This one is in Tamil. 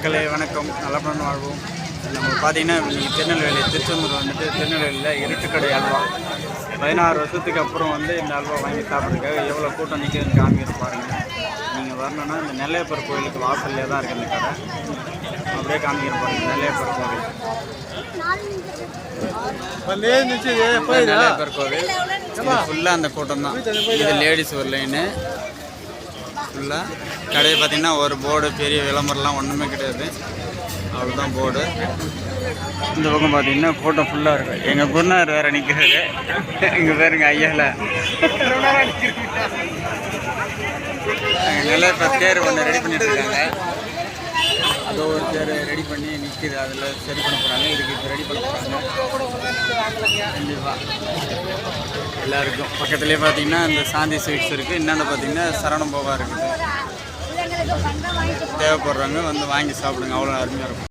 மக்களே வணக்கம், நலமுடன் வாழ்வோம். நம்ம பார்த்தீங்கன்னா திருநெல்வேலி திருச்செந்தூர் வந்துட்டு திருநெல்வேலியில் இருட்டுக்கடை அல்வா 16 வருஷத்துக்கு அப்புறம் இந்த அல்வா வாங்கி சாப்பிட்றதுக்காக எவ்வளோ கூட்டம் நிற்குதுன்னு காமிக்கிறது பாருங்கள். நீங்கள் வரணுன்னா இந்த நெல்லையப்பர் கோயிலுக்கு வாசல்லே தான் இருக்குது இந்த கடை. அப்படியே காமிக்கிற பாருங்கள் நெல்லையப்பர் கோவில். நெல்லையப்பர் கோவில் ஃபுல்லாக அந்த கூட்டம் தான். இது லேடிஸ் ஒரு லைனு ஃபுல்லாக. கடையை பார்த்திங்கன்னா ஒரு போர்டு பெரிய விளம்பரம்லாம் ஒன்றுமே கிடையாது, அவ்வளோதான் போர்டு. இந்த பக்கம் பார்த்தீங்கன்னா கூட்டம் ஃபுல்லாக இருக்குது. எங்கள் குருநாதர் வேறு நிற்கிறாரு. இங்கே பேருங்க ஐயாவில் நெல்லையப்பர் தேர் ஒன்று ரெடி பண்ணிட்டு இருக்காங்க. அதோ ஒரு தேர் ரெடி பண்ணி நிற்கிது, அதில் சரி பண்ண போகிறாங்க. இதுக்கு இப்போ ரெடி பண்ண போகிறாங்க கண்டிப்பாக எல்லாருக்கும். பக்கத்துலேயே பார்த்தீங்கன்னா இந்த சாந்தி ஸ்வீட்ஸ் இருக்குது. இன்னொன்று பார்த்தீங்கன்னா சரவணம் போவா இருக்குது. தேவைப்படுறவங்க வாங்கி சாப்பிடுங்க, அவ்வளோ அருமையாக இருக்கும்.